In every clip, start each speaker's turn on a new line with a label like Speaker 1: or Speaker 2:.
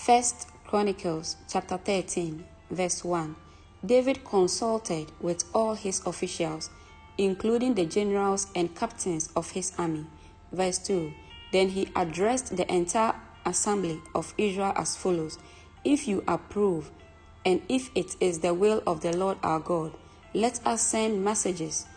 Speaker 1: First Chronicles chapter 13, verse 1. David consulted with all his officials, including the generals and captains of his army. Verse 2. Then he addressed the entire assembly of Israel as follows: If you approve, and if it is the will of the Lord our God, let us send messages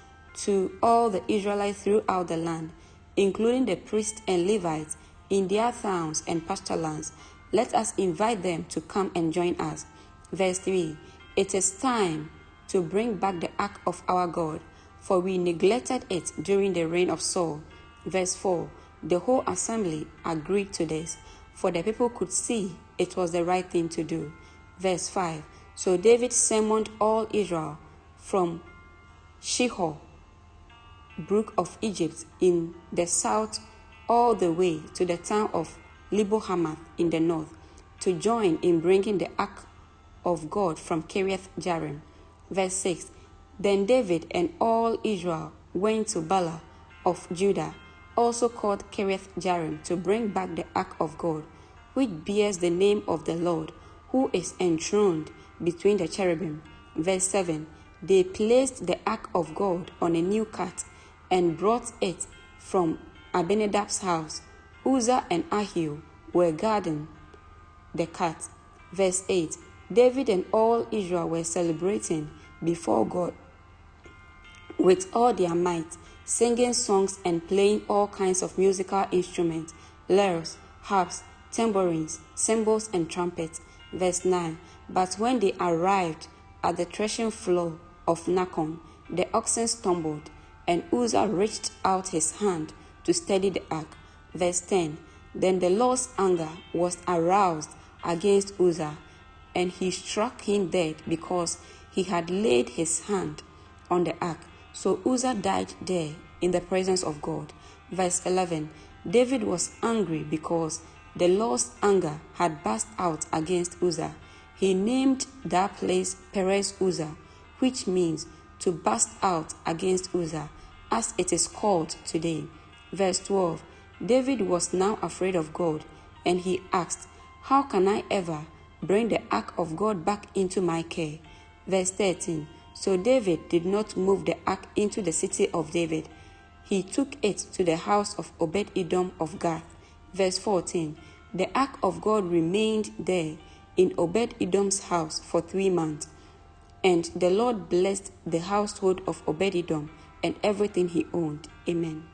Speaker 1: to all the Israelites throughout the land, including the priests and Levites in their towns and pasture lands. Let us invite them to come and join us. Verse 3. It is time to bring back the ark of our God, for we neglected it during the reign of Saul. Verse 4. The whole assembly agreed to this, for the people could see it was the right thing to do. Verse 5. So David summoned all Israel from Shihor, brook of Egypt in the south, all the way to the town of Lebo-Hamath in the north, to join in bringing the ark of God from Kiriath-Jearim. Verse 6. Then David and all Israel went to Bala of Judah, also called Kiriath-Jearim, to bring back the ark of God, which bears the name of the Lord, who is enthroned between the cherubim. Verse 7. They placed the ark of God on a new cart and brought it from Abinadab's house. Uzzah and Ahio were guarding the cart. Verse 8. David and all Israel were celebrating before God with all their might, singing songs and playing all kinds of musical instruments, lyres, harps, tambourines, cymbals, and trumpets. Verse 9. But when they arrived at the threshing floor of Nacon, the oxen stumbled, and Uzzah reached out his hand to steady the ark. Verse 10. Then the Lord's anger was aroused against Uzzah, and he struck him dead because he had laid his hand on the ark. So Uzzah died there in the presence of God. Verse 11. David was angry because the Lord's anger had burst out against Uzzah. He named that place Perez Uzzah, which means to burst out against Uzzah, as it is called today. Verse 12. David was now afraid of God, and he asked, How can I ever bring the ark of God back into my care? Verse 13. So David did not move the ark into the city of David. He took it to the house of Obed-Edom of Gath. Verse 14. The ark of God remained there in Obed-Edom's house for 3 months. And the Lord blessed the household of Obed-Edom and everything he owned. Amen.